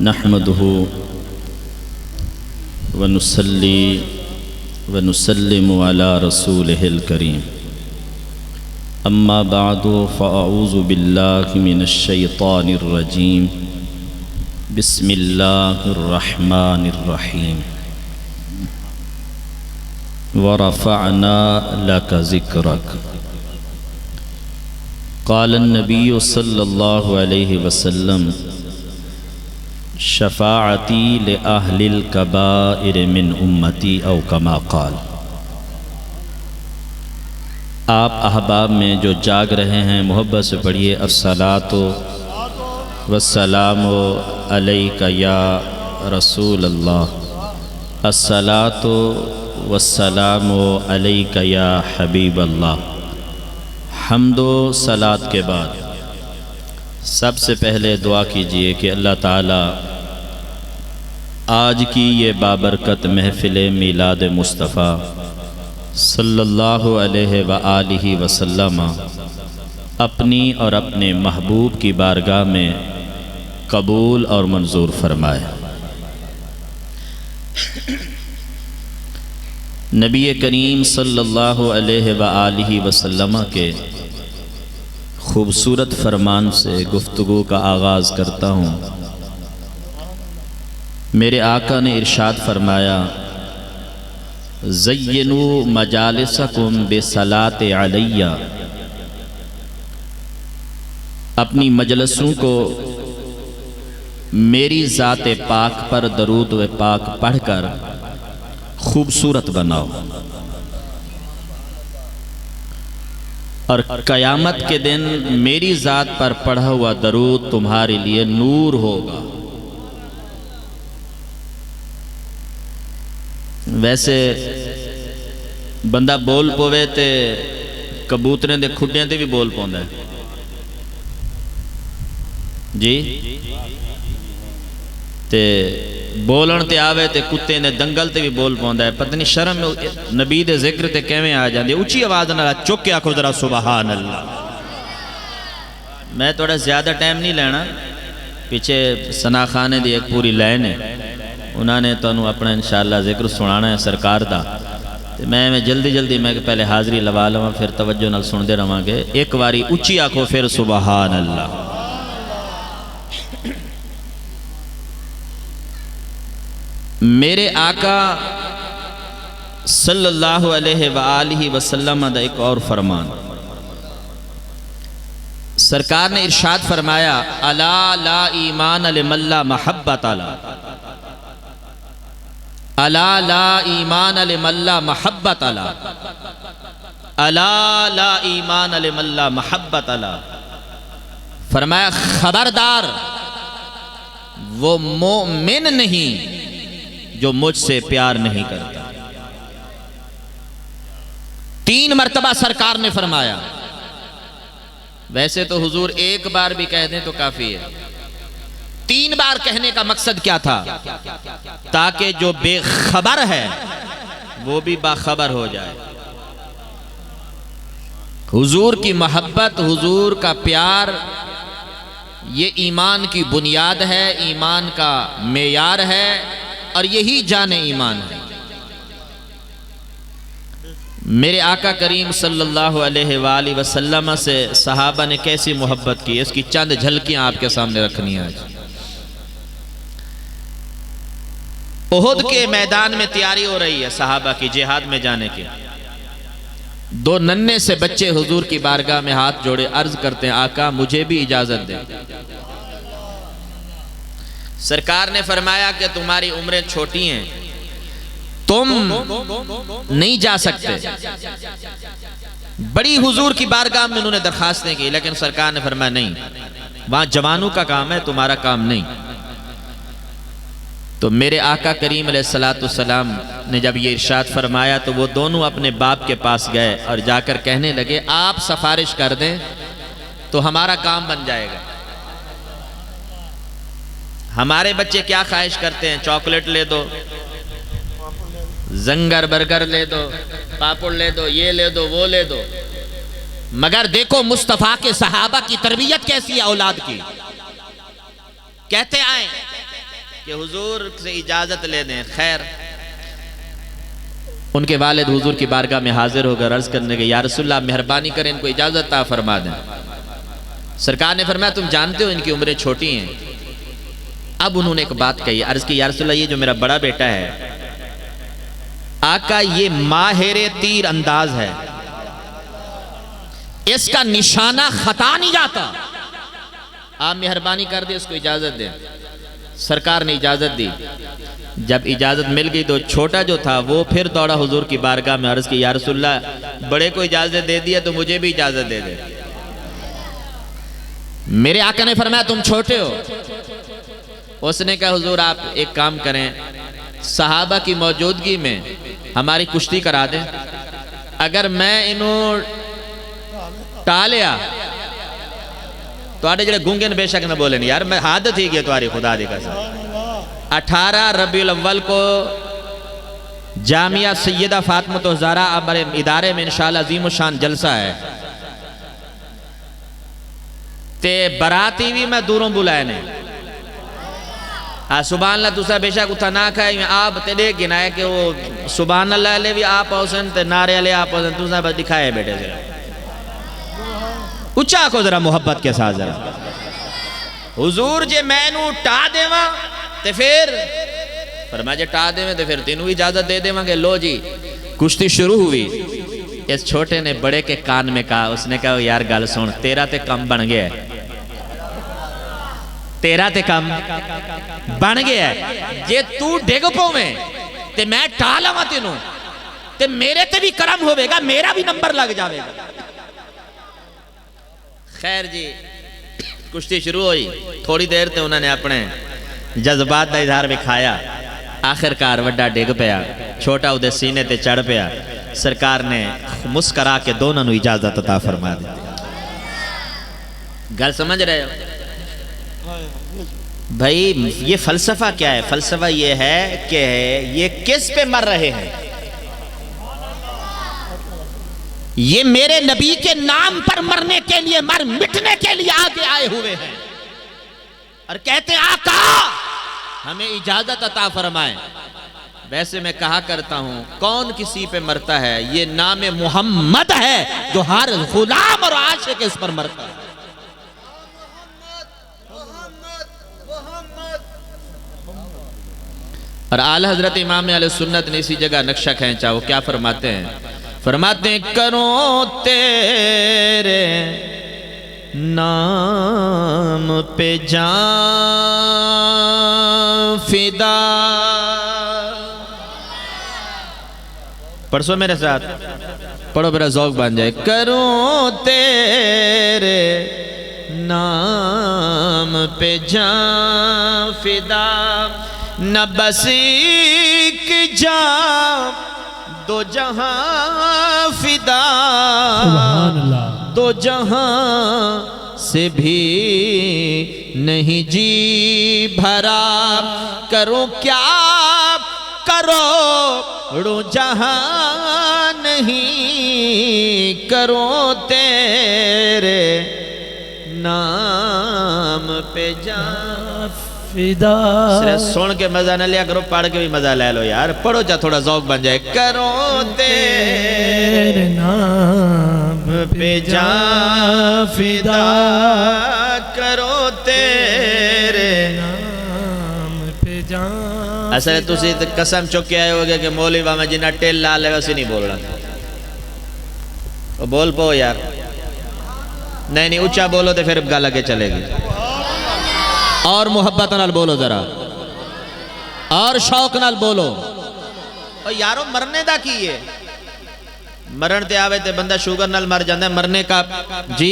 نحمده ونصلي ونسلم على رسوله الكريم اما بعد فاعوذ بالله من الشيطان الرجيم بسم الله الرحمن الرحيم ورفعنا لك ذكرك قال النبي صلى الله عليه وسلم شفاعتی لأہل الکبائر من امتی او کما قال۔ آپ احباب میں جو جاگ رہے ہیں محبت سے پڑھیے الصلاۃ والسلام علیک یا رسول اللہ، الصلاۃ والسلام علیک یا حبیب اللہ۔ حمد و صلاۃ کے بعد سب سے پہلے دعا کیجئے کہ اللہ تعالیٰ آج کی یہ بابرکت محفل میلاد مصطفیٰ صلی اللہ علیہ وآلہ وسلم اپنی اور اپنے محبوب کی بارگاہ میں قبول اور منظور فرمائے۔ نبی کریم صلی اللہ علیہ وآلہ وسلم کے خوبصورت فرمان سے گفتگو کا آغاز کرتا ہوں۔ میرے آقا نے ارشاد فرمایا زینوا مجالسکم بصلاۃ علی، اپنی مجلسوں کو میری ذات پاک پر درود و پاک پڑھ کر خوبصورت بناؤ، اور قیامت کے دن میری ذات پر پڑھا ہوا درود تمہارے لیے نور ہوگا۔ ویسے بندہ بول پوے تے کبوتریں دے کھڈیاں تے بھی بول پوندا ہے جی، تے بولن تے آوے تے کتے نے دنگل تے بھی بول پوندا ہے۔ پتہ نہیں شرم نبی دے ذکر تے کیویں آ جاندی، اونچی آواز نال چک کے آکھو ذرا سبحان اللہ۔ میں تھوڑا زیادہ ٹائم نہیں لینا، پیچھے ثنا خانے دی ایک پوری لائن ہے، انہوں نے تو اپنا انشاءاللہ ذکر سنانا ہے سرکار دا، میں جلدی میں پہلے حاضری لوا لواں پھر توجہ نال سن دے رہاں گے۔ ایک واری اونچی آکھو پھر سبحان اللہ۔ میرے آقا صلی اللہ علیہ وآلہ وسلم دا ایک اور فرمان، سرکار نے ارشاد فرمایا الا لا ایمان لمن لا محبت علی، الا لا ایمان لمن لا محبت علی، الا لا ایمان لمن لا محبت علی۔ فرمایا خبردار وہ مومن نہیں جو مجھ سے پیار نہیں کرتا۔ 3 مرتبہ سرکار نے فرمایا، ویسے تو حضور ایک بار بھی کہہ دیں تو کافی ہے، 3 بار کہنے کا مقصد کیا تھا؟ تاکہ جو بے خبر ہے وہ بھی باخبر ہو جائے۔ حضور کی محبت، حضور کا پیار، یہ ایمان کی بنیاد ہے، ایمان کا معیار ہے، اور یہی جان ایمان ہے۔ میرے آقا کریم صلی اللہ علیہ وآلہ وسلم سے صحابہ نے کیسی محبت کی، اس کی چند جھلکیاں آپ کے سامنے رکھنی ہیں۔ احد کے میدان میں تیاری ہو رہی ہے صحابہ کی جہاد میں جانے کی۔ 2 ننھے سے بچے حضور کی بارگاہ میں ہاتھ جوڑے عرض کرتے ہیں آقا مجھے بھی اجازت دیں۔ سرکار نے فرمایا کہ تمہاری عمریں چھوٹی ہیں، تم نہیں جا سکتے۔ بڑی حضور کی بارگاہ میں انہوں نے درخواستیں کی، لیکن سرکار نے فرمایا نہیں، وہاں جوانوں کا کام ہے، تمہارا کام نہیں۔ تو میرے آقا کریم علیہ السلام نے جب یہ ارشاد فرمایا تو وہ دونوں اپنے باپ کے پاس گئے اور جا کر کہنے لگے آپ سفارش کر دیں تو ہمارا کام بن جائے گا۔ ہمارے بچے کیا خواہش کرتے ہیں؟ چاکلیٹ لے دو، زنگر برگر لے دو، پاپڑ لے دو، یہ لے دو، وہ لے دو۔ مگر دیکھو مصطفیٰ کے صحابہ کی تربیت کیسی ہے اولاد کی۔ کہتے آئیں کہ حضور سے اجازت لے دیں. خیر ان کے والد حضور کی بارگاہ میں حاضر ہو کر عرض کرنے کے یا رسول اللہ مہربانی کریں ان کو اجازت عطا فرما دیں. سرکار نے فرمایا تم جانتے ہو ان کی عمریں چھوٹی ہیں. اب انہوں نے ایک بات کہی, عرض کی یا رسول اللہ یہ جو میرا بڑا بیٹا ہے آقا یہ ماہر تیر انداز ہے, اس کا نشانہ خطا نہیں جاتا, آپ مہربانی کر دیں اس کو اجازت دیں. سرکار نے اجازت دی. جب اجازت مل گئی تو چھوٹا جو تھا وہ پھر دوڑا حضور کی بارگاہ میں, عرض کی یا رسول اللہ بڑے کو اجازت دے دیا تو مجھے بھی اجازت دے دے. میرے آقا نے فرمایا تم چھوٹے ہو. اس نے کہا حضور آپ ایک کام کریں, صحابہ کی موجودگی میں ہماری کشتی کرا دیں, اگر میں انہوں ٹالیا تو آڑے جڑے گونگے نے بے شک نہ بولے نہیں, یار میں حادت ہی گیا تمہاری خدا دی قسم. 18 ربیع الاول کو جامعہ سیدہ فاطمہ الزہرا ہمارے ادارے میں انشاءاللہ عظیم الشان جلسہ ہے, تے براتی بھی میں دوروں بلائے نے. سبحان اللہ تُسا بے شک اتھا نہ کھائے آپ تے دے گنا ہے کہ وہ سبحان اللہ لے بھی آپ ہوسن تے نعرے لے آپ ہوسن, تُسا بس دکھائے بیٹے ذرا اچھا کو ذرا محبت کے ساتھ ذرا. حضور جے میں نو ٹا دے ماں تے پھر فرمایا جے ٹا دے میں تے پھر تینوں اجازت دے دے ماں کہ لو جی کشتی شروع ہوئی. اس چھوٹے نے بڑے کے کان میں کہا, اس نے کہا یار گل سن تیرا تے کم بن گیا ہے, تیرا تے کم بن گیا ہے, جے تو ڈگ پو میں تے میں ٹالا ماں تینوں تے میرے تے بھی کرم ہوئے گا, میرا بھی نمبر لگ جاوے گا. خیر جی کشتی شروع ہوئی. تھوڑی دیر تے انہوں نے اپنے جذبات دا اظہار بکھایا. آخرکار وڈا ڈگ پیا, چھوٹا ادھے سینے تے چڑھ پیا. سرکار نے مسکرا کے دونوں نو اجازت عطا فرما دی. گل سمجھ رہے ہو بھائی یہ فلسفہ کیا ہے؟ فلسفہ یہ ہے کہ یہ کس پہ مر رہے ہیں؟ یہ میرے نبی کے نام پر مرنے کے لیے مٹنے کے لیے آگے آئے ہوئے ہیں اور کہتے ہیں آقا ہمیں اجازت عطا فرمائیں. ویسے میں کہا کرتا ہوں کون کسی پہ مرتا ہے؟ یہ نام محمد ہے جو ہر غلام اور عاشق اس پر مرتا ہے. اور اعلی حضرت امام علیہ سنت نے اسی جگہ نقشہ کھینچا. وہ کیا فرماتے ہیں؟ فرماتے ہیں کروں تیرے نام پہ جان فدا. پڑھو میرے ساتھ, پڑھو میرا ذوق بن جائے. کروں تیرے نام پہ جان فدا, نہ بس ایک جان دو جہاں فدا, دو جہاں سے بھی نہیں جی بھرا. کروں کیا کروڑوں جہاں نہیں, کروں تیرے نام پہ جان فدا. صرف سن کے مزہ نہ لیا کرو, پڑھ کے بھی مزہ لے لو یار. پڑھو جا تھوڑا ذوق بن جائے. کرو تیرے نام پہ جان فدا, کرو تیرے نام پہ جان. اصل تسی قسم چکے آئے ہوگے کہ مولوی بابا جنہ ٹیل لا لے اسی نہیں بول رہا. بول پو یار, نہیں اچھا بولو تو پھر گل آگے چلے گی. اور محبت نال بولو ذرا, اور شوق نال بولو. اور یارو مرنے دا کی ہے؟ مرن تے آوے تے بندہ شوگر نال مر جاندہ ہے. مرنے کا جی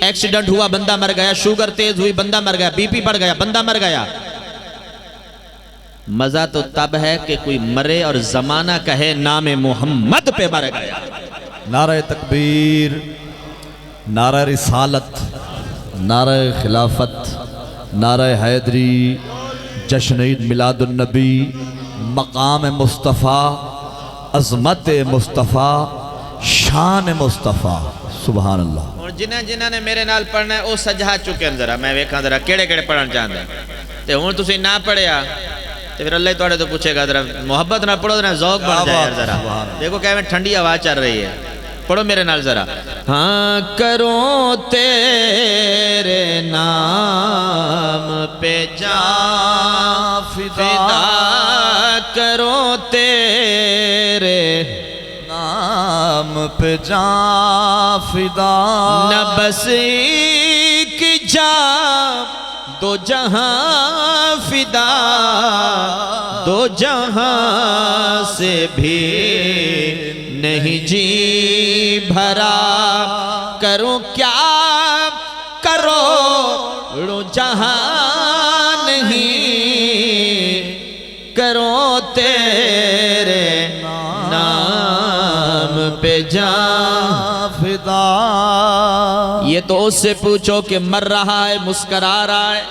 ایکسیڈنٹ ہوا بندہ مر گیا, شوگر تیز ہوئی بندہ مر گیا, بی پی بڑھ گیا بندہ مر گیا. مزہ تو تب ہے کہ کوئی مرے اور زمانہ کہے نام محمد پہ مر گیا. نعرہ تکبیر, نعرہ رسالت, نعرہ خلافت, نعرہ حیدری, جشن عید میلاد النبی, مقام مصطفیٰ, عظمت مصطفیٰ, شان مصطفیٰ. سبحان اللہ. اور جنہ نے میرے نال پڑھنا ہے وہ سجھا چکے ہیں. ذرا میں ویکھاں ذرا کیڑے کیڑے پڑھن چاہتے ہیں. تے ہوں تسی نہ پڑھیا تو پھر اللہ توڑے تو پوچھے گا ذرا محبت نہ پڑھو ذرا ذوق بڑھ جائے یار ذرا. دیکھو کہ میں ٹھنڈی ہوا چل رہی ہے, پڑھو میرے نال ذرا. ہاں کروں تیرے نام پہ جاں فدا, کروں تیرے نام پہ جاں فدا, نہ بس ایک جاں دو جہاں فدا, دو جہاں سے بھی نہیں جی بھرا, کروں کیا کروڑوں جہاں نہیں, کروں تیرے نام پہ جاں فدا. یہ تو اس سے پوچھو کہ مر رہا ہے مسکرا رہا ہے,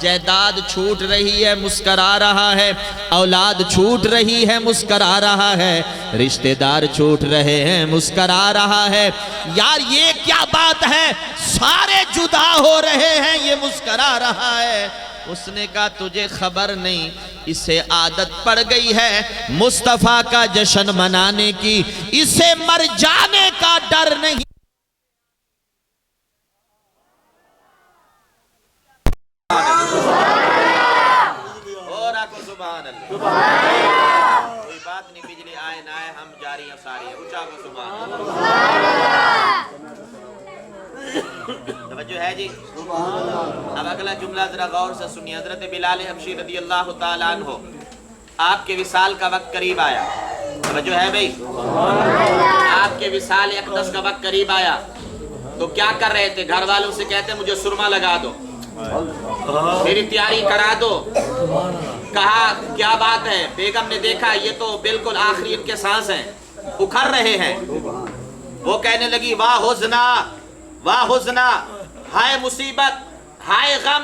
جائیداد چھوٹ رہی ہے مسکرا رہا ہے, اولاد چھوٹ رہی ہے مسکرا رہا ہے, رشتہ دار چھوٹ رہے ہیں مسکرا رہا ہے. یار یہ کیا بات ہے, سارے جدا ہو رہے ہیں یہ مسکرا رہا ہے. اس نے کہا تجھے خبر نہیں, اسے عادت پڑ گئی ہے مصطفیٰ کا جشن منانے کی, اسے مر جانے کا ڈر نہیں. سبحان اللہ, کوئی بات نہیں, بجلی آئے نہ آئے ہم جاری ہیں ساری ہیں, اونچا کو سبحان اللہ. توجہ ہے جی. اب اگلا جملہ ذرا غور سے سنیے. حضرت بلال حبشی رضی اللہ تعالیٰ عنہ, آپ کے وصال کا وقت قریب آیا. توجہ ہے بھئی, آپ کے وصال اقدس کا وقت قریب آیا تو کیا کر رہے تھے؟ گھر والوں سے کہتے مجھے سرما لگا دو, میری تیاری کرا دو. کہا کیا بات ہے؟ بیگم نے دیکھا یہ تو بالکل آخری ان کے سانس ہیں, اکھر رہے ہیں. وہ کہنے لگی واہ حزنا, واہ حزنا, ہائے مصیبت, ہائے غم.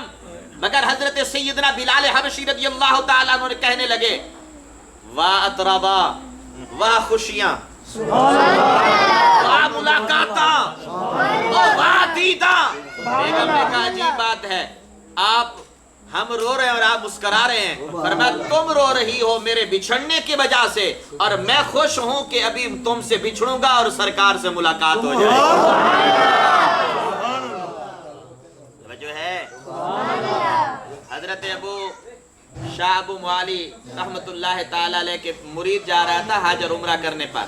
مگر حضرت سیدنا بلال حبشی رضی اللہ تعالیٰ عنہ کہنے لگے واہ اطربا, واہ خوشیاں, واہ ملاقاتاں, واہ دیداں. بیگم نے کہا عجیب بات ہے, آپ ہم رو رہے ہیں اور آپ مسکرا رہے ہیں. فرمایا تم رو رہی ہو میرے بچھڑنے کی وجہ سے, اور میں خوش ہوں کہ ابھی تم سے بچھڑوں گا اور سرکار سے ملاقات ہو جائے گی. جو ہے حضرت ابو شاہ ابو معالی رحمت اللہ تعالیٰ علیہ کے مرید جا رہا تھا حج اور عمرہ کرنے پر,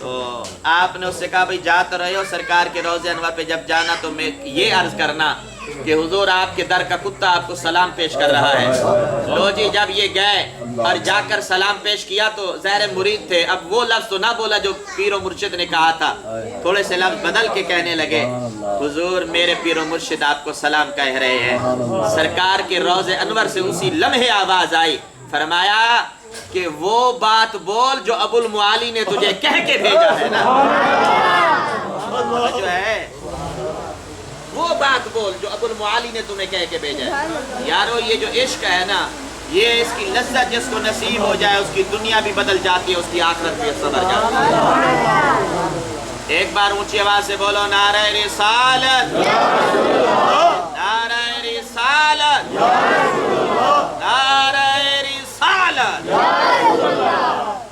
تو آپ نے اس سے کہا بھئی جاتا رہے ہو, سرکار کے روضہ انور پہ جب جانا تو میں یہ عرض کرنا کہ حضور آپ کے در کا کتا آپ کو سلام پیش کر رہا ہے. لو جی جب یہ گئے اور جا کر سلام پیش کیا تو ظاہر مرید تھے, اب وہ لفظ تو نہ بولا جو پیر و مرشد نے کہا تھا, تھوڑے سے لفظ بدل کے کہنے لگے حضور میرے پیر و مرشد آپ کو سلام کہہ رہے ہیں. سرکار کے روضہ انور سے اسی لمحے آواز آئی, فرمایا کہ وہ بات بول جو ابو المعالی نے تجھے کہہ کے بھیجا ہے نا. جو ہے وہ بات بول جو ابو المعالی نے تمہیں کہہ کے بھیجا ہے. یارو یہ جو عشق ہے نا, یہ اس کی لذت جس کو نصیب ہو جائے اس کی دنیا بھی بدل جاتی ہے, اس کی آخرت بھی سنور جاتی ہے. ایک بار اونچی آواز سے بولو نعرہ رسالت, نعرہ رسالت, نعرہ رسالت.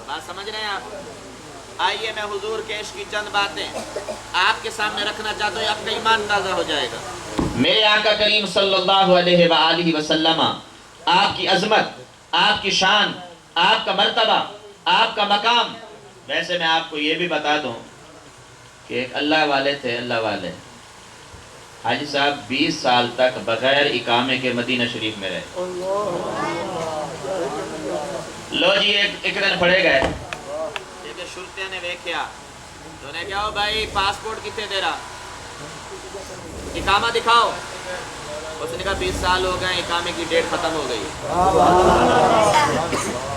بات سمجھ رہے ہیں آپ؟ آئیے میں حضور کے عشق کی چند باتیں آپ کے سامنے رکھنا چاہتا ہوں, آپ کا ایمان تازہ ہو جائے گا. میرے آقا کریم صلی اللہ علیہ وآلہ وسلم, آپ کی عظمت, آپ کی شان, آپ کا مرتبہ, آپ کا مقام. ویسے میں آپ کو یہ بھی بتا دوں کہ ایک اللہ والے تھے, اللہ والے حاجی صاحب 20 سال تک بغیر اقامے کے مدینہ شریف میں رہے. لو جی ایک دن پڑے گئے, شرطے نے ویکھیا تو نے کہا بھائی پاسپورٹ کتے دے رہا, اقامہ دکھاؤ. اس نے کہا 20 سال ہو گئے, اقامے کی ڈیٹ ختم ہو گئی.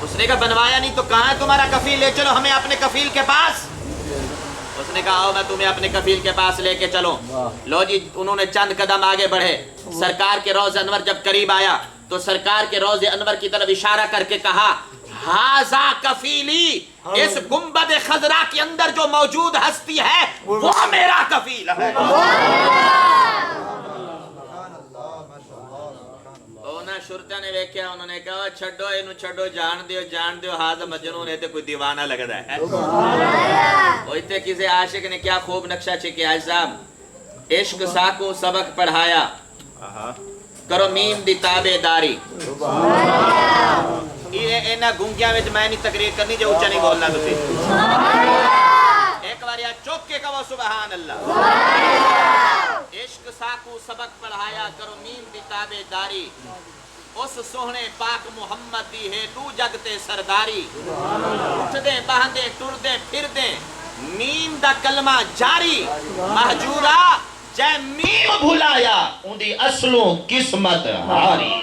اس نے کہا بنوایا نہیں تو کہاں ہے تمہارا کفیل, لے چلو ہمیں اپنے کفیل کے پاس. اس نے کہا آؤ میں تمہیں اپنے کفیل کے پاس لے کے چلوں. لو جی انہوں نے چند قدم آگے بڑھے, سرکار کے روضہ انور جب قریب آیا تو سرکار کے روضہ انور کی طرف اشارہ کر کے کہا ہاذا کفیلی, اس گنبد خضرا کے اندر جو موجود ہستی ہے وہ میرا کفیل ہے. تو نہ شرطیاں نے ویکھیا انہوں نے کہا چھڈو اینو چھڈو جان دیو ہاذا مجنون ہے تے کوئی دیوانہ لگدا ہے وہ تے کسی عاشق نے کیا خوب نقشہ چھکیا ہے صاحب عشق ساکو سبق پڑھایا کرو میم دی تابع داری اینا گونگیاں وچ میں نہیں تقریر کرنی جو اونچا نہیں بولنا تسی ایک بار یا چوک کے کہو سبحان اللہ عشق ساکو سبق پڑھایا کرو میم دی تابع داری اس سوہنے پاک محمد دی ہے تو جگتے سرداری اٹھ دیں باندے ٹر دیں پھر دیں میم دا کلمہ جاری محجورہ جے میم بھولایا ان دی اصلوں قسمت ہاری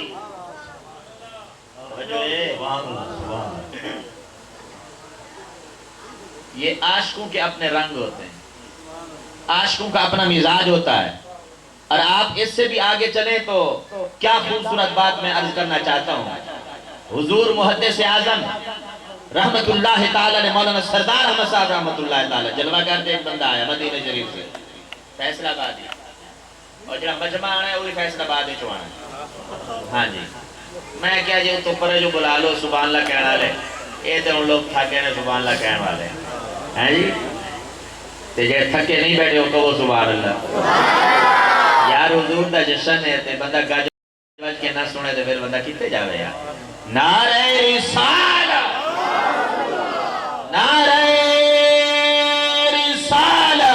یہ عاشقوں کے اپنے رنگ ہوتے ہیں عاشقوں کا اپنا مزاج ہوتا ہے اور آپ اس سے بھی آگے چلیں تو کیا خوبصورت بات میں عرض کرنا چاہتا ہوں حضور محدث اعظم رحمت اللہ تعالی نے مولانا سردار احمد صاحب رحمت اللہ تعالی جلوہ کرتے ایک بندہ آیا مدینہ شریف سے فیصلہ آبادی اور جہاں مجمع آنا ہے وہی فیصلہ آبادی چوانا ہے ہاں جی میں کیا جی تو پر جو بلا لو سبحان اللہ کہنا لے یہ تو ان لوگ تھکے نے سبحان اللہ کہنے والے ہیں جی تے جے تھکے نہیں بیٹھے ہو تو وہ سبحان اللہ یار حضور دا جشن ہے تے بندہ گاج بج کے نہ سنے تے پھر بندہ کتے جاوے یار نعرہ رسالت نعرہ رسالت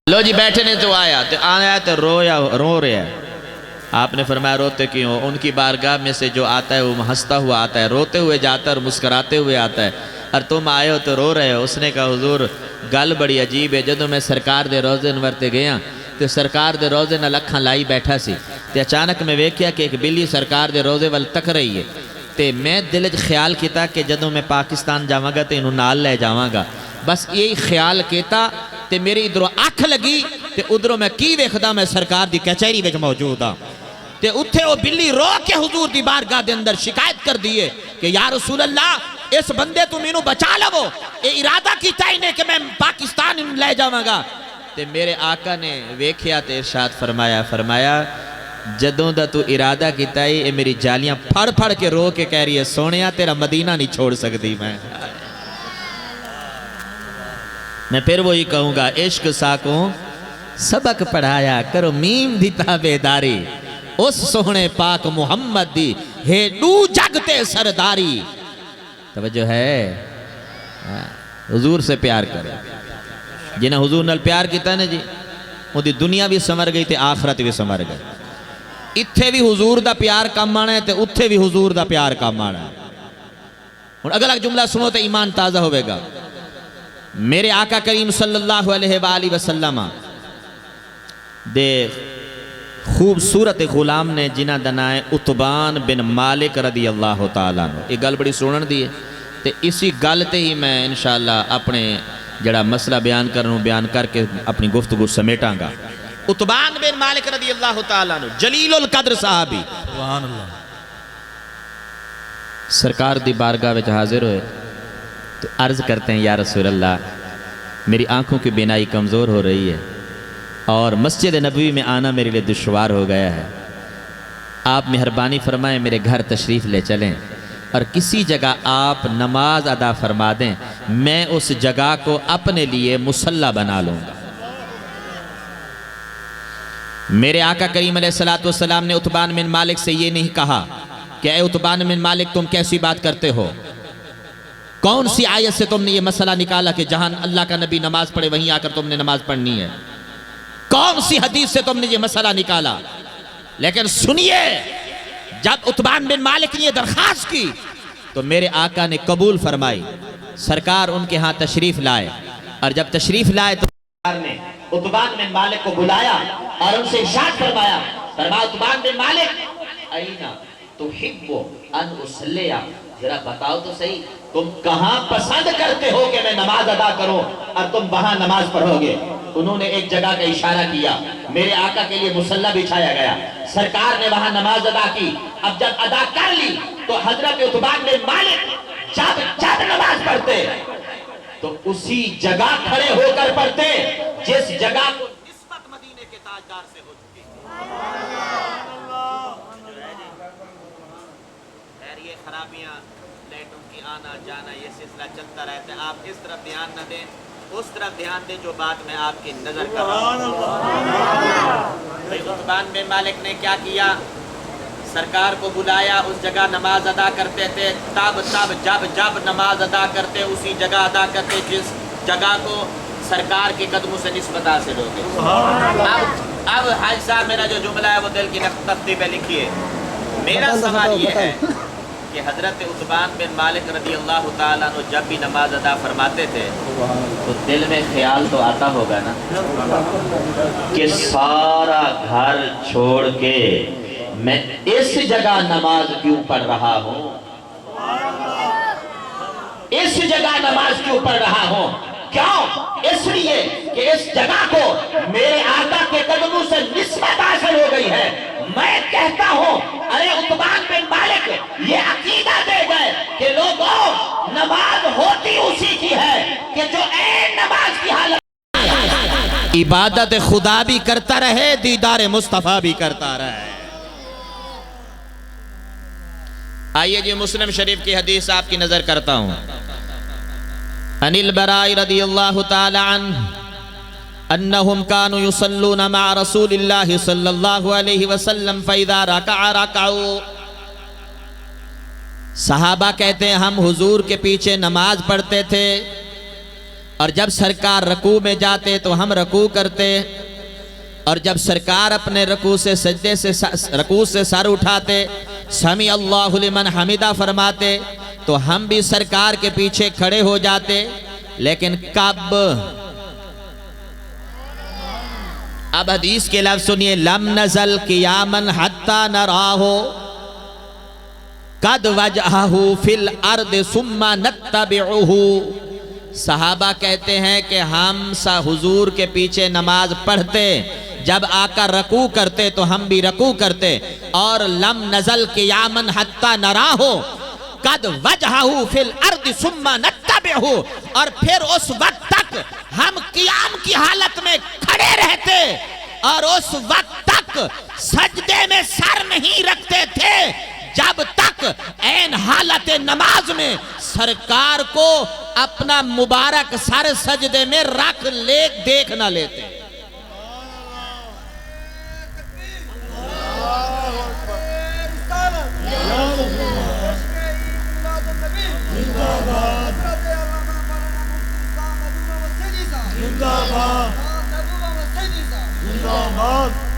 لو جی بیٹھے نے تو آیا تو رو رہا ہے آپ نے فرمایا روتے کیوں ان کی بارگاہ میں سے جو آتا ہے وہ ہنستا ہوا آتا ہے روتے ہوئے جاتا ہے اور مسکراتے ہوئے آتا ہے اور تم آئے ہو تو رو رہے ہو اس نے کہا حضور گل بڑی عجیب ہے جدوں میں سرکار دے روزے انور تے گیا تو سرکار دے روزے نال اکھاں لائی بیٹھا سی تے اچانک میں ویکھیا کہ ایک بلی سرکار دے روزے ول تک رہی ہے تے میں دل وچ خیال کیتا کہ جدوں میں پاکستان جاواں گا تے انہوں نال لے جاواں گا بس یہی خیال کیتا تے میری ادھروں اکھ لگی تے ادھروں میں کی ویکھدا میں سرکار دی کچہری وچ موجود ہاں تے اتھے وہ بلی رو کے حضور دی بارگاہ دے اندر شکایت کر دیئے کہ یا رسول اللہ اس بندے تم انہوں بچا لو اے ارادہ کی چاہینے کہ میں پاکستان لے جاواں گا تے میرے آقا نے ویکھیا تے ارشاد فرمایا جدوں دا تو ارادہ کیتا ہے اے میری جالیاں پھڑ پھڑ کے رو کے کہہ رہی ہے سونیا تیرا مدینہ نہیں چھوڑ سکتی میں پھر وہی کہوں گا عشق ساکوں سبق پڑھایا کرو میم دی تابع داری اس سوہنے پاک محمد دی ہے دو جگتے سرداری توجہ ہے حضور سے پیار کرے جنہیں حضور نال پیار کیتا نا جی وہ دی دنیا بھی سمر گئی تے آخرت بھی سمر گئی اتھے بھی حضور دا پیار کام آنا ہے تے اتھے بھی حضور دا پیار کام آنا ہے اگلا جملہ سنو تے ایمان تازہ ہوئے گا میرے آقا کریم صلی اللہ علیہ وآلہ وسلم دیکھ خوبصورت غلام نے جنہ دنائے عتبان بن مالک رضی اللہ تعالیٰ عنہ یہ گل بڑی سنن دی ہے تے اسی گل تے ہی میں انشاءاللہ اپنے جڑا مسئلہ بیان کر کے اپنی گفتگو سمیٹاں گا عتبان بن مالک رضی اللہ تعالیٰ عنہ جلیل القدر صحابی سبحان اللہ سرکار دی بارگاہ وچ حاضر ہوئے تو عرض کرتے ہیں یا رسول اللہ میری آنکھوں کی بینائی کمزور ہو رہی ہے اور مسجد نبوی میں آنا میرے لیے دشوار ہو گیا ہے آپ مہربانی فرمائیں میرے گھر تشریف لے چلیں اور کسی جگہ آپ نماز ادا فرما دیں میں اس جگہ کو اپنے لیے مصلی بنا لوں گا میرے آقا کریم علیہ السلام نے عتبان بن مالک سے یہ نہیں کہا کہ اے عتبان بن مالک تم کیسی بات کرتے ہو کون سی آیت سے تم نے یہ مسئلہ نکالا کہ جہاں اللہ کا نبی نماز پڑھے وہیں آ کر تم نے نماز پڑھنی ہے کون سی حدیث سے تم نے یہ مسئلہ نکالا لیکن سنیے جب عتبان بن مالک نے یہ درخواست کی تو میرے آقا نے قبول فرمائی سرکار ان کے ہاں تشریف لائے اور جب تشریف لائے تو سرکار نے عتبان بن مالک کو بلایا اور ان سے ارشاد فرمایا عتبان بن مالک اینا تحب ان اسلیہ ذرا بتاؤ تو صحیح تم کہاں پسند کرتے ہو کہ میں نماز ادا کروں اور تم وہاں نماز پڑھو گے انہوں نے ایک جگہ کا اشارہ کیا میرے آقا کے لیے مصلی بچھایا گیا سرکار نے وہاں نماز ادا کی اب جب ادا کر لی تو حضرت عتبان بن مالک جب نماز پڑھتے تو اسی جگہ کھڑے ہو کر پڑھتے جس جگہ کو نسبت مدینے کے تاجدار سے ہو چکی خرابیاں، لائٹوں کی آنا جانا، یہ سلسلہ چلتا رہتا ہے، آپ اس طرف دھیان نہ دیں، اس طرف دھیان دیں جو بات میں آپ کی نظر کر رہا ہوں۔ عتبان بن مالک نے کیا کیا؟ سرکار کو بلایا، اس جگہ نماز ادا کرتے تھے، تب جب نماز ادا کرتے اسی جگہ ادا کرتے جس جگہ کو سرکار کے قدموں سے نسبت حاصل ہو گئی۔ اب حاج صاحب میرا جو جملہ ہے وہ دل کی تختی پہ لکھیے۔ میرا سوال یہ ہے کہ حضرت عتبان بن مالک رضی اللہ تعالیٰ عنہ جب بھی نماز ادا فرماتے تھے تو دل میں خیال تو آتا ہوگا نا کہ سارا گھر چھوڑ کے میں اس جگہ نماز کیوں پڑھ رہا ہوں، اس جگہ نماز کیوں پڑھ رہا ہوں؟ کیوں؟ اس لیے کہ اس جگہ کو میرے آقا کے قدموں سے نسبت حاصل ہو گئی ہے۔ میں کہتا ہوں ارے عتبان بن مالک یہ عقیدہ دے گئے کہ لوگوں نماز ہوتی اسی کی ہے کہ جو عین نماز کی حالت عبادت خدا بھی کرتا رہے، دیدار مصطفیٰ بھی کرتا رہے۔ آئیے جی مسلم شریف کی حدیث آپ کی نظر کرتا ہوں۔ عن البراء رضی اللہ تعالی عنہ انہم کانوا یصلون مع رسول اللہ صلی اللہ علیہ وسلم فاذا رکع رکعوا۔ صحابہ کہتے ہیں ہم حضور کے پیچھے نماز پڑھتے تھے اور جب سرکار رکوع میں جاتے تو ہم رکوع کرتے، اور جب سرکار اپنے رکوع سے سجدے سے رکوع سے سر اٹھاتے سمی اللہ لمن حمدہ فرماتے تو ہم بھی سرکار کے پیچھے کھڑے ہو جاتے۔ لیکن کب؟ اب حدیث کے لفظ سنیے، لم نزل قیاما حتی نراہو قد وجہہ فی الارض ثم نتبعہ۔ صحابہ کہتے ہیں کہ ہم حضور کے پیچھے نماز پڑھتے، جب آقا رکوع کرتے تو ہم بھی رکوع کرتے، اور لم نزل قیاما حتی نراہو قد وجہہ فی الارض ثم نتبعہ، اور پھر اس وقت تک ہم قیام کی حالت میں کھڑے رہتے اور اس وقت تک سجدے میں سر نہیں رکھتے تھے جب تک عین حالت نماز میں سرکار کو اپنا مبارک سر سجدے میں رکھ لے دیکھ نہ لیتے۔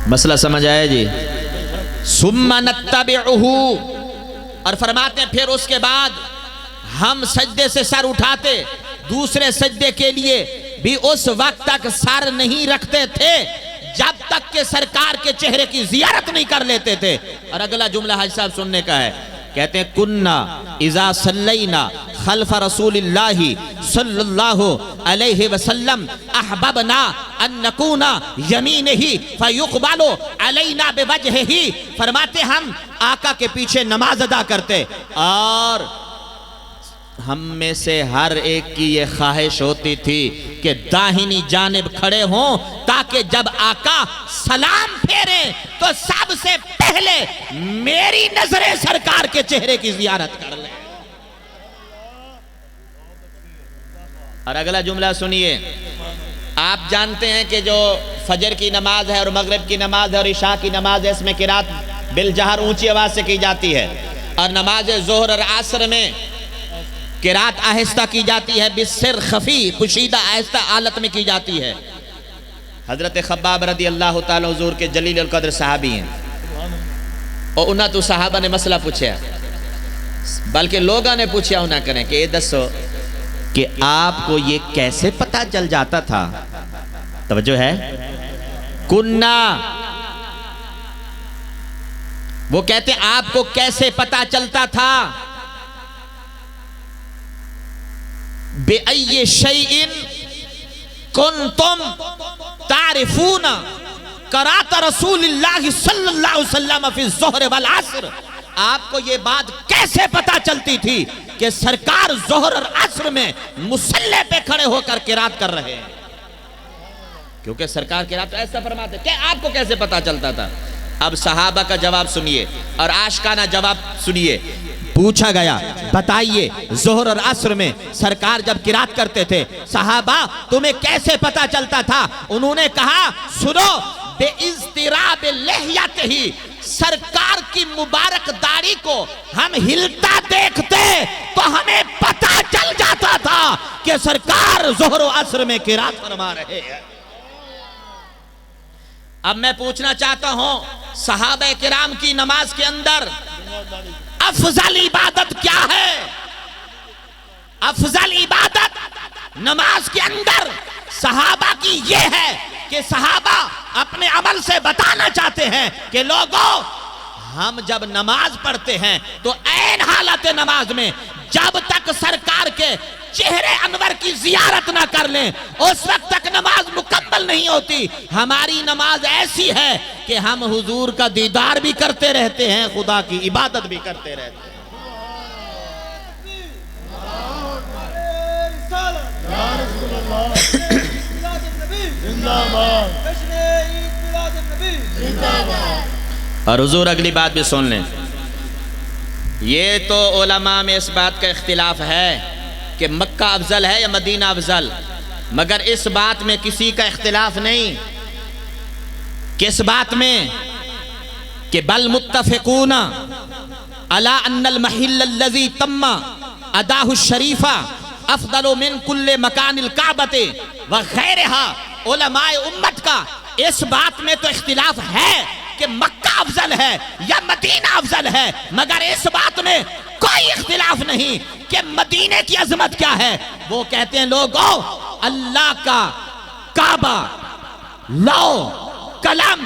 مسئلہ سمجھ آیا جی؟ ثم نتبعہ، اور فرماتے ہیں پھر اس کے بعد ہم سجدے سے سر اٹھاتے، دوسرے سجدے کے لیے بھی اس وقت تک سر نہیں رکھتے تھے جب تک کہ سرکار کے چہرے کی زیارت نہیں کر لیتے تھے۔ اور اگلا جملہ حاج صاحب سننے کا ہے، کہتے ہیں کننا اذا صلینا خلف رسول اللہ صلی اللہ علیہ وسلم احببنا ان نکونا یمینہ فیقبل علینا بوجہہ۔ فرماتے ہم آقا کے پیچھے نماز ادا کرتے اور ہم میں سے ہر ایک کی یہ خواہش ہوتی تھی کہ داہنی جانب کھڑے ہوں تاکہ جب آقا سلام پھیریں تو سب سے پہلے میری نظریں سرکار کے چہرے کی زیارت کر لیں۔ اور اگلا جملہ سنیے، آپ جانتے ہیں کہ جو فجر کی نماز ہے اور مغرب کی نماز ہے اور عشاء کی نماز ہے، اس میں قرات بالجہر اونچی آواز سے کی جاتی ہے، اور نماز ظہر اور عصر میں قرات آہستہ کی جاتی ہے، بسر خفی پوشیدہ آہستہ حالت میں کی جاتی ہے۔ حضرت خباب رضی اللہ تعالی حضور کے جلیل القدر صحابی ہیں، اور انہاں تو صحابہ نے مسئلہ پوچھا، بلکہ لوگاں نے پوچھا انہاں کریں کہ یہ دسو کہ آپ کو یہ کیسے پتہ چل جاتا تھا؟ توجہ ہے، کننا، وہ کہتے ہیں آپ کو کیسے پتہ چلتا تھا؟ بِأَيِّ شَيْءٍ كُنْتُمْ تَعْرِفُونَ قَرَاتَ رسول اللہ صلی اللہ علیہ وسلم فی الظہر والعصر۔ آپ کو یہ بات کیسے پتا چلتی تھی کہ سرکار ظہر اور عصر میں مصلی پہ کھڑے ہو کر قرات کر رہے ہیں؟ کیونکہ سرکار قرات تو ایسا فرماتے کہ آپ کو کیسے پتا چلتا تھا؟ اب صحابہ کا جواب سنیے اور عاشقانہ جواب سنیے۔ پوچھا گیا بتائیے ظہر اور عصر میں سرکار جب قرات کرتے تھے صحابہ تمہیں کیسے پتا چلتا تھا؟ انہوں نے کہا سنو بے اضطراب لحیت ہی، سرکار کی مبارک داڑھی کو ہم ہلتا دیکھتے تو ہمیں پتا چل جاتا تھا کہ سرکار ظہر و عصر میں قرات فرما رہے ہیں۔ اب میں پوچھنا چاہتا ہوں صحابہ کرام کی نماز کے اندر افضل عبادت کیا ہے؟ افضل عبادت نماز کے اندر صحابہ کی یہ ہے کہ صحابہ اپنے عمل سے بتانا چاہتے ہیں کہ لوگوں ہم جب نماز پڑھتے ہیں تو عین حالت نماز میں جب تک سرکار کے چہرے انور کی زیارت نہ کر لیں اس وقت تک نماز مکمل نہیں ہوتی۔ ہماری نماز ایسی ہے کہ ہم حضور کا دیدار بھی کرتے رہتے ہیں، خدا کی عبادت بھی کرتے رہتے ہیں۔ اور حضور اگلی بات بھی سن لیں، یہ تو علماء میں اس بات کا اختلاف ہے کہ مکہ افضل ہے یا مدینہ افضل، مگر اس بات میں کسی کا اختلاف نہیں۔ کس بات میں؟ کہ بل متفقون علی ان المحل الذی تم اداہ الشریفہ افضل من کل مکان الکعبۃ وغیرہا۔ علماء امت کا اس بات میں تو اختلاف ہے کہ مکہ افضل ہے یا مدینہ افضل ہے، مگر اس بات میں کوئی اختلاف نہیں کہ مدینے کی عظمت کیا ہے۔ وہ کہتے ہیں لوگوں اللہ کا کعبہ، لو، قلم،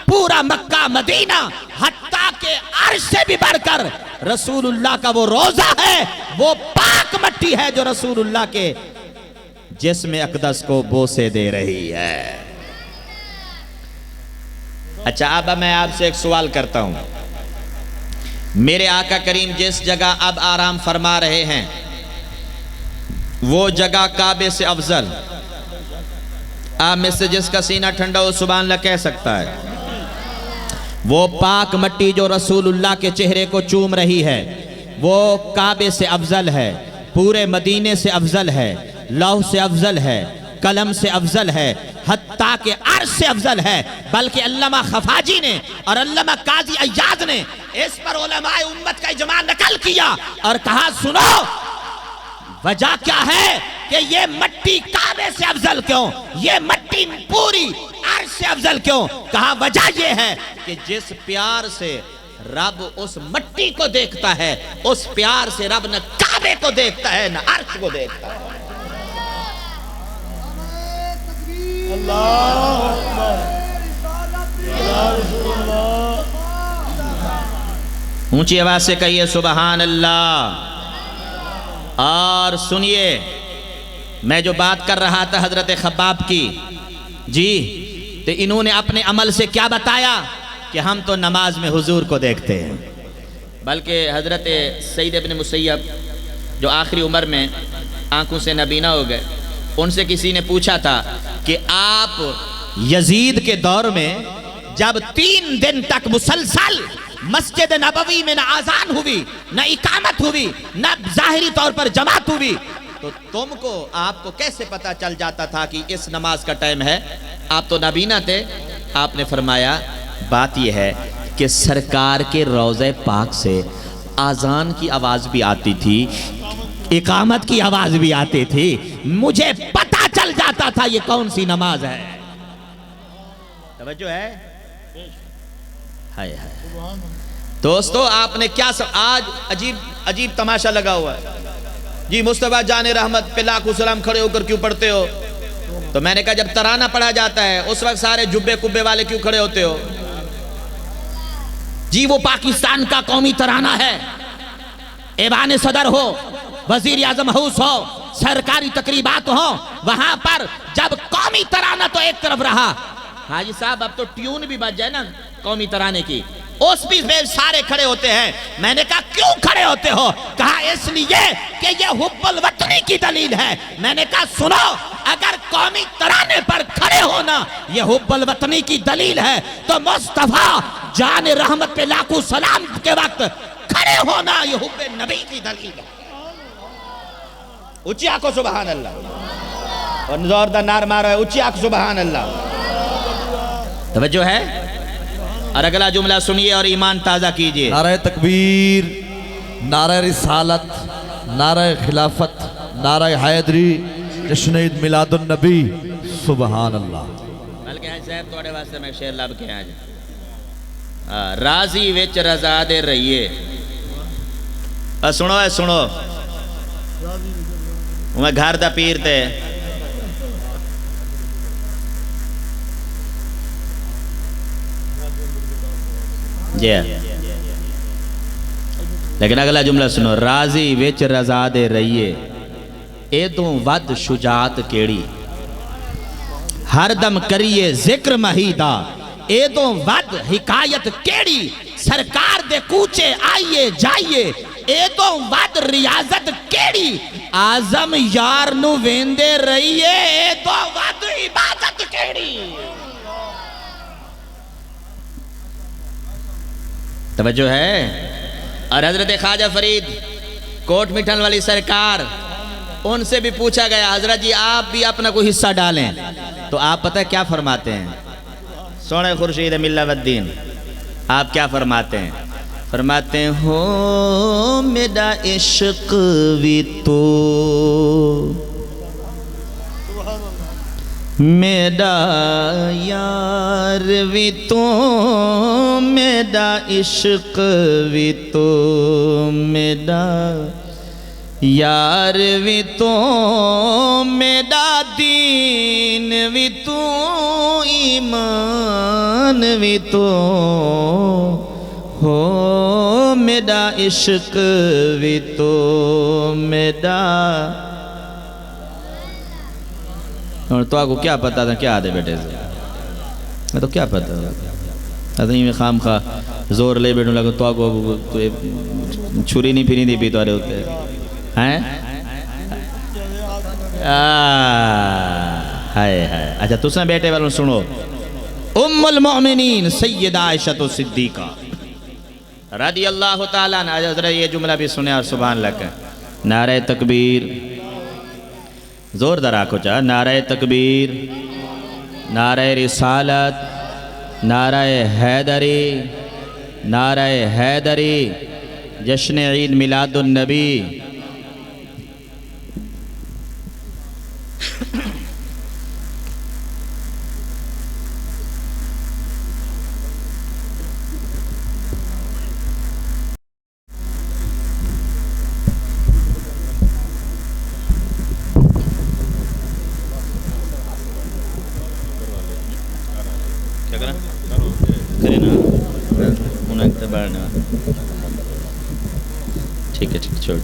پورا مکہ مدینہ حتیٰ کہ عرش سے بھی بڑھ کر رسول اللہ کا وہ روضہ ہے، وہ پاک مٹی ہے جو رسول اللہ کے جسم اقدس کو بوسے دے رہی ہے۔ اچھا اب میں آپ سے ایک سوال کرتا ہوں، میرے آقا کریم جس جگہ اب آرام فرما رہے ہیں وہ جگہ کعبے سے افضل، آپ میں سے جس کا سینہ ٹھنڈا ہو سبحان اللہ کہہ سکتا ہے۔ وہ پاک مٹی جو رسول اللہ کے چہرے کو چوم رہی ہے وہ کعبے سے افضل ہے، پورے مدینے سے افضل ہے، لوح سے افضل ہے، قلم سے افضل ہے، حتیٰ کہ عرش سے افضل ہے۔ بلکہ علامہ خفاجی نے اور علامہ قاضی عیاض نے اس پر علماء امت کا اجماع نقل کیا اور کہا سنو وجہ کیا ہے کہ یہ مٹی کعبے سے افضل کیوں، یہ مٹی پوری عرش سے افضل کیوں؟ کہا وجہ یہ ہے کہ جس پیار سے رب اس مٹی کو دیکھتا ہے اس پیار سے رب نہ کعبے کو دیکھتا ہے نہ عرش کو دیکھتا ہے۔ اونچی آواز سے کہیے سبحان اللہ۔ اور سنیے میں جو بات کر رہا تھا حضرت خباب کی، جی تو انہوں نے اپنے عمل سے کیا بتایا کہ ہم تو نماز میں حضور کو دیکھتے ہیں۔ بلکہ حضرت سعید ابن مسیب جو آخری عمر میں آنکھوں سے نابینا ہو گئے، ان سے کسی نے پوچھا تھا کہ آپ یزید کے دور میں جب 3 دن تک مسلسل مسجد نبوی میں نہ آذان ہوئی نہ اقامت ہوئی نہ ظاہری طور پر جماعت ہوئی تو تم کو آپ کو کیسے پتا چل جاتا تھا کہ اس نماز کا ٹائم ہے؟ آپ تو نابینا تھے۔ آپ نے فرمایا بات یہ ہے کہ سرکار کے روضہ پاک سے آذان کی آواز بھی آتی تھی، اقامت کی آواز بھی آتی تھی، مجھے پتا چل جاتا تھا یہ کون سی نماز ہے۔ توجہ ہے؟ ہائے ہائے دوستو آپ نے کیا آج عجیب تماشا لگا ہوا ہے جی مصطفیٰ جان رحمت پہ لاکھوں سلام کھڑے ہو کر کیوں پڑھتے ہو؟ تو میں نے کہا جب ترانہ پڑھا جاتا ہے اس وقت سارے جبے کبے والے کیوں کھڑے ہوتے ہو؟ جی وہ پاکستان کا قومی ترانہ ہے، ایوان صدر ہو، وزیر اعظم ہاؤس ہو، سرکاری تقریبات ہوں، وہاں پر جب قومی ترانہ تو ایک طرف رہا، حاجی صاحب اب تو ٹیون بھی بج جائے نا قومی ترانے کی، اس بھی میں سارے کھڑے ہوتے ہیں۔ میں نے کہا کیوں کھڑے ہوتے ہو؟ کہا اس لیے کہ یہ حب الوطنی کی دلیل ہے۔ میں نے کہا سنو اگر قومی ترانے پر کھڑے ہونا یہ حب الوطنی کی دلیل ہے تو مصطفیٰ جان رحمت پہ لاکھوں سلام کے وقت کھڑے ہونا یہ حب نبی کی دلیل ہے. اونچی آنکھو سبحان اللہ. اور زوردار نار مارو ہے اونچی آنکھ سبحان اللہ. توجہ ہے. اور اگلا جملہ سنیے اور ایمان تازہ کیجئے. نعرہ تکبیر، نعرہ رسالت، نعرہ خلافت، نعرہ حیدری، جشن عید میلاد النبی. سبحان اللہ. بلکہ حج صاحب توڑے واسطے میں شیر لب کے آج راضی وچ رضا دے رہیے. سنو ہے سنو میں گھر دا پیر تے جی لیکن اگلا جملہ سنو. راضی وچ رضا دے رہیے ایدوں ود شجاعت کیڑی. ہر دم کریے ذکر مہیدہ ایدوں ود حکایت کیڑی. سرکار دے کوچے آئیے جائیے ایدوں ود ریاضت کیڑی. آزم یار نو ویندے رہیے ایدوں ود عبادت کیڑی. توجہ ہے. اور حضرت خواجہ فرید کوٹ مٹھن والی سرکار ان سے بھی پوچھا گیا حضرت جی آپ بھی اپنا کوئی حصہ ڈالیں تو آپ پتہ کیا فرماتے ہیں. سونے خورشید ملت الدین آپ کیا فرماتے ہیں؟ فرماتے ہیں ہو میرا عشق بھی تو میرا یار بھی تو میرا عشق بھی تو میرا یار بھی تو میرا دین بھی تو ایمان بھی تو ہو میرا عشق بھی تو میرا. اور تو آپ کو کیا پتا تھا کیا آدھے بیٹے سے میں تو کیا پتا تھا میں خام خواہ زور لے بیٹھوں لگا تو آپ کو چھری نہیں پھری نہیں پیتوارے ہوتے ہیں. اچھا تُسنے بیٹے والوں سنو. ام المؤمنین سیدہ عائشہ صدیقہ رضی اللہ تعالیٰ عنہ. حضرت یہ جملہ بھی سنے اور سبحان اللہ کا. نعرہ تکبیر زور در آنکھو چاہ. نعرہ تکبیر، نعرہ رسالت، نعرہ حیدری، نعرہ حیدری، جشن عید میلاد النبی. ٹھیک ہے ٹھیک چھوڑ.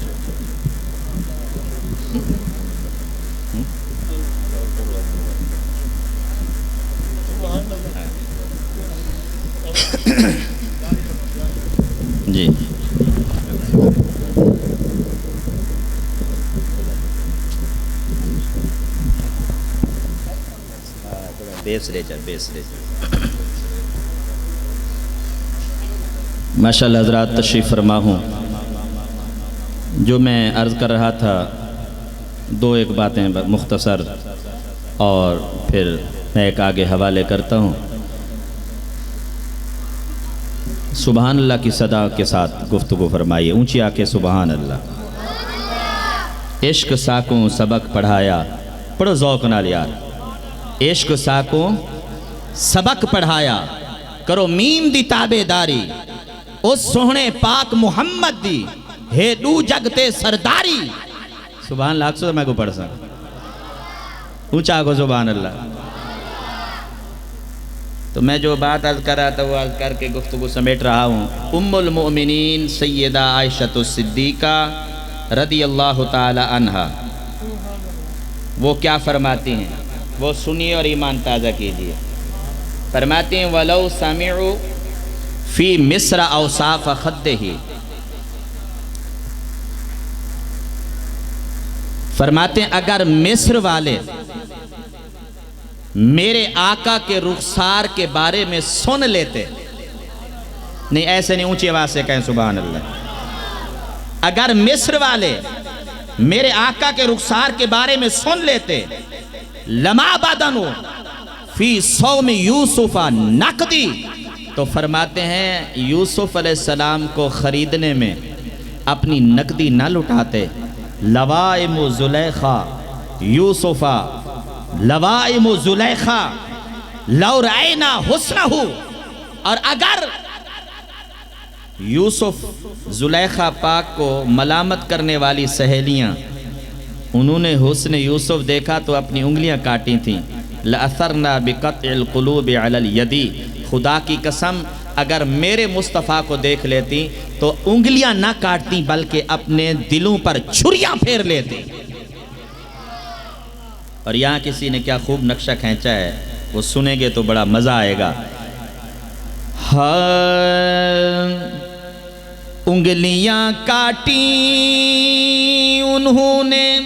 جی بیس رے چل بیس رے. ماشاءاللہ حضرات تشریف فرما ہوں. جو میں عرض کر رہا تھا دو ایک باتیں مختصر اور پھر میں ایک آگے حوالے کرتا ہوں. سبحان اللہ کی صدا کے ساتھ گفتگو فرمائیے. اونچی آکے سبحان اللہ. عشق ساکوں سبق پڑھایا. پڑھو ذوق نال یار. عشق ساکوں سبق پڑھایا کرو میم دی تابع داری. اس سوہنے پاک محمد دی ہے دو جگتے سرداری. سبحان اللہ اکسو میں کو پڑھ سکتا. اونچا کو سبحان اللہ. تو میں جو بات عرض کر رہا تھا وہ عرض کر کے گفتگو سمیٹ رہا ہوں. ام المؤمنین سیدہ عائشہ صدیقہ رضی اللہ تعالی عنہ وہ کیا فرماتی ہیں وہ سنیے اور ایمان تازہ کیجئے. فرماتی ہیں وَلَوْ سَمِعُوا فی مصر اوصاف خدہ. فرماتے ہیں اگر مصر والے میرے آقا کے رخسار کے بارے میں سن لیتے. نہیں ایسے نہیں اونچی آواز سے کہیں سبحان اللہ. اگر مصر والے میرے آقا کے رخسار کے بارے میں سن لیتے لما بدنو فی صوم یوسف نقدی، تو فرماتے ہیں یوسف علیہ السلام کو خریدنے میں اپنی نقدی نہ لٹاتے۔ لوائم زلیخا یوسفا لوائم زلیخا لو رأینا حسنہ، اور اگر یوسف زلیخا پاک کو ملامت کرنے والی سہیلیاں انہوں نے حسن یوسف دیکھا تو اپنی انگلیاں کاٹی تھیں۔ لأثرنا بقطع القلوب علی الیدی، خدا کی قسم اگر میرے مصطفیٰ کو دیکھ لیتی تو انگلیاں نہ کاٹتی بلکہ اپنے دلوں پر چھریاں پھیر لیتی۔ اور یہاں کسی نے کیا خوب نقشہ کھینچا ہے، وہ سنیں گے تو بڑا مزہ آئے گا۔ انگلیاں کاٹی انہوں نے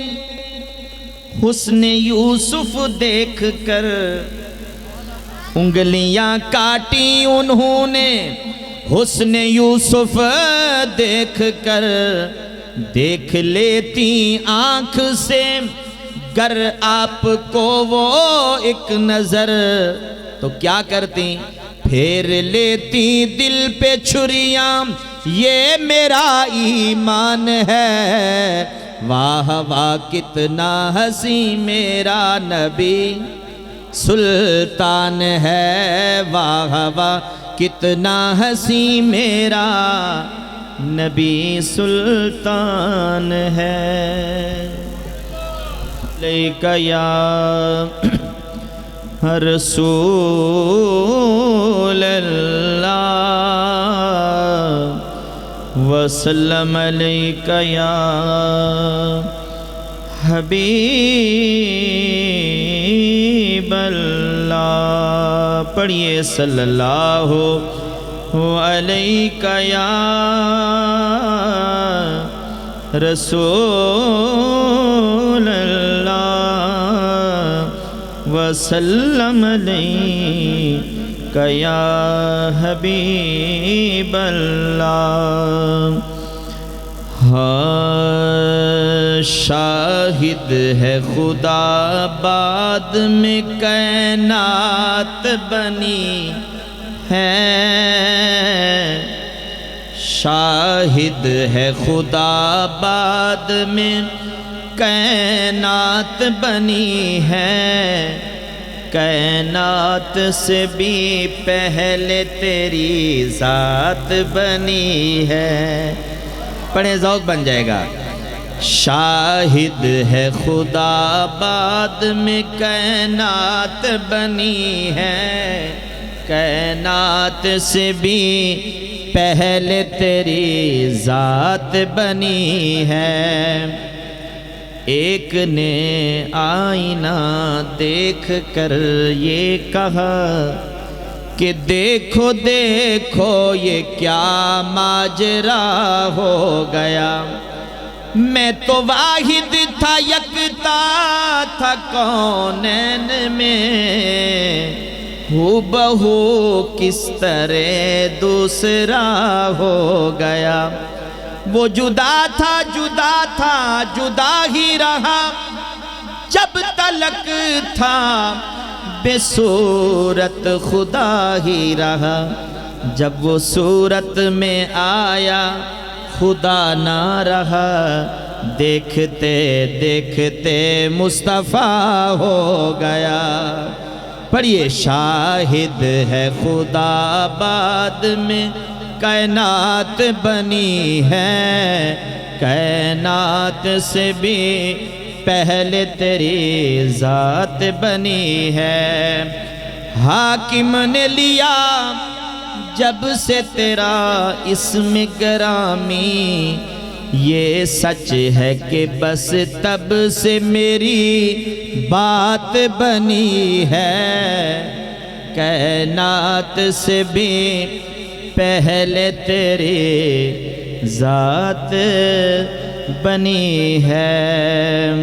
حسن یوسف دیکھ کر، انگلیاں کاٹی انہوں نے حسن یوسف دیکھ کر، دیکھ لیتی آنکھ سے گر آپ کو وہ ایک نظر، تو کیا کرتی؟ پھیر لیتی دل پہ چھریاں، یہ میرا ایمان ہے، واہ واہ کتنا ہنسی میرا نبی سلطان ہے، واہ واہ کتنا ہنسی میرا نبی سلطان ہے۔ لیک یا رسول اللہ وسلم علیک یا حبیب اللہ، پڑھیے صلی اللہ علیک یا رسول اللہ وسلم علیک یا حبیب اللہ۔ ہاں شاہد ہے خدا بعد میں کائنات بنی ہے، شاہد ہے خدا بعد میں کائنات بنی ہے، کائنات سے بھی پہلے تیری ذات بنی ہے۔ پڑھیں ذوق بن جائے گا۔ شاہد ہے خدا بعد میں کائنات بنی ہے، کائنات سے بھی پہلے تیری ذات بنی ہے۔ ایک نے آئینہ دیکھ کر یہ کہا کہ دیکھو دیکھو یہ کیا ماجرا ہو گیا، میں تو واحد تھا یکتا تھا کونین میں، ہو بہو کس طرح دوسرا ہو گیا، وہ جدا تھا جدا ہی رہا، جب تلک تھا بے صورت خدا ہی رہا، جب وہ صورت میں آیا خدا نہ رہا، دیکھتے دیکھتے مصطفیٰ ہو گیا۔ پڑھیے شاہد ہے خدا بعد میں کائنات بنی ہے، کائنات سے بھی پہلے تیری ذات بنی ہے۔ حاکم نے لیا جب سے تیرا اسم گرامی، یہ سچ ہے کہ بس تب سے میری بات بنی ہے، کائنات سے بھی پہلے تیری ذات بنی ہے۔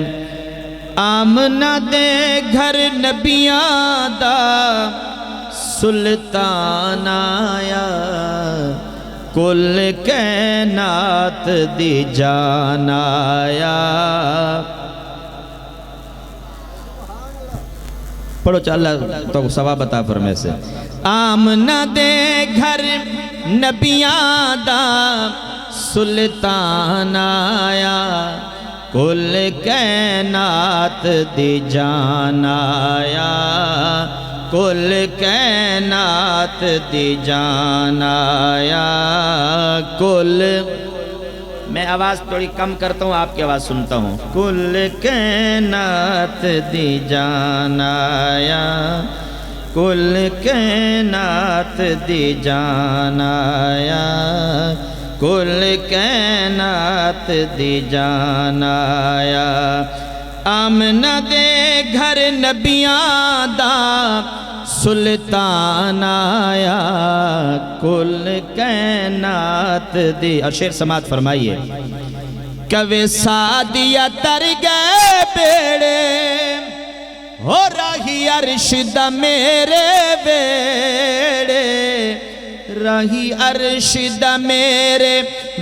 آمنہ دے گھر نبیاں دا سلطان آیا، کل کائنات دی جان آیا. پڑھو اللہ تو ثواب عطا فرمائے سے. آمنہ دے گھر نبیاں دا سلطان آیا. کل کائنات دی جان آیا. کل کائنات دی جان آیا. کل میں آواز تھوڑی کم کرتا ہوں آپ کی آواز سنتا ہوں. کل کائنات دی جان آیا. کل کائنات دی جان آیا. کل کائنات دی جان آیا. آمنہ دے گھر نبیاں دا سلطان آیا. کل کائنات دی. اور شعر سماعت فرمائیے. کوے سادیا تر گئے بیڑے ہو راہی عرش دا میرے بیڑے. راہی عرش دا میرے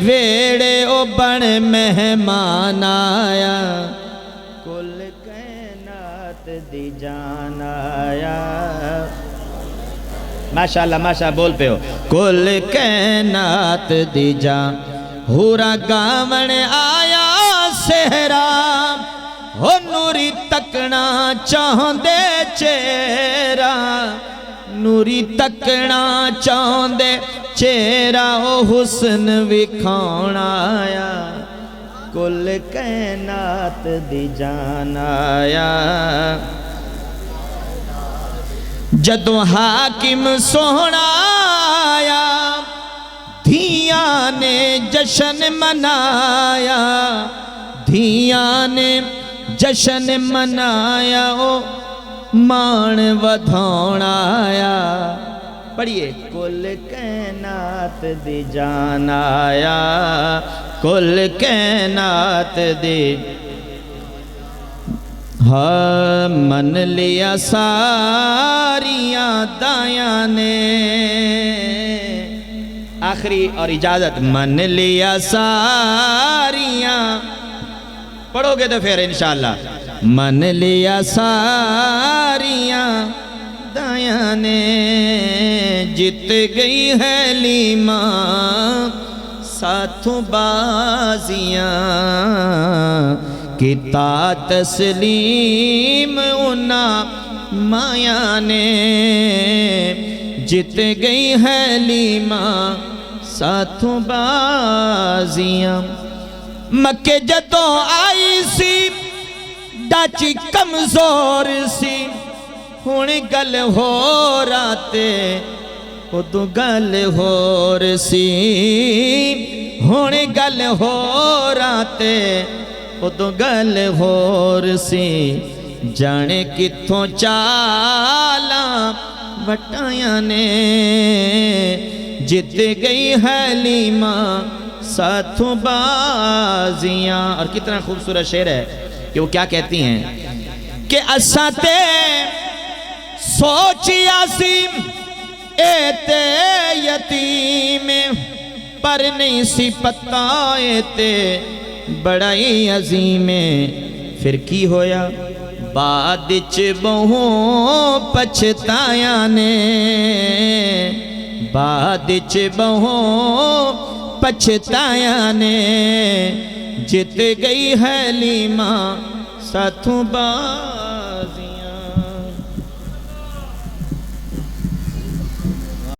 ویڑے او بن مہمان آیا. کل کائنات دی جان آیا. ماشاءاللہ ماشاءاللہ بول پہ ہو. کل کائنات دی جان. ہورا گاون آیا سہرا ہو نوری تکنا چاہندے چہرہ. نوری تکنا چاہندے چہرہ او حسن وکھاؤن آیا. کل کائنات دی جان آیا. جدوں حاکم سوہنا آیا دھیاں نے جشن منایا. دھیاں نے جشن منایا او مان ودھاؤن آیا. پڑھئے. کل کائنات دی جان آیا. کل کائنات دی. ہاں من لیا ساریاں دایاں نے. آخری اور اجازت. من لیا ساریاں. پڑھو گے تو پھر انشاءاللہ. من لیا ساریاں دایاں نے. جت گئی ہے لیمہ ساتھوں بازیاں. کیتا تسلیم اُنہ مایا نے. جت گئی ہے لیمہ ساتھوں بازیاں. مکے جدوں آئی سی ڈاچی کمزور سی. ہن گل ہو راتے ادو گل ہور سی. ہن گل ہو راتے ادو گل ہور سی. جانے کتھوں چالاں وٹایاں نے. جت گئی ہے لیمہ ساتھوں بازیاں. اور کتنا خوبصورت شعر ہے کہ وہ کیا کہتی ہیں کہ اساں تے سوچیا سی اے تے یتیم پر نہیں سی پتہ اے تے بڑائی عظیم. پھر کی ہویا بعد چ بہوں پچھتایاں نے. بعد چ بہوں پچھتایاں نے. جت گئی ہے لیمہ ساتھوں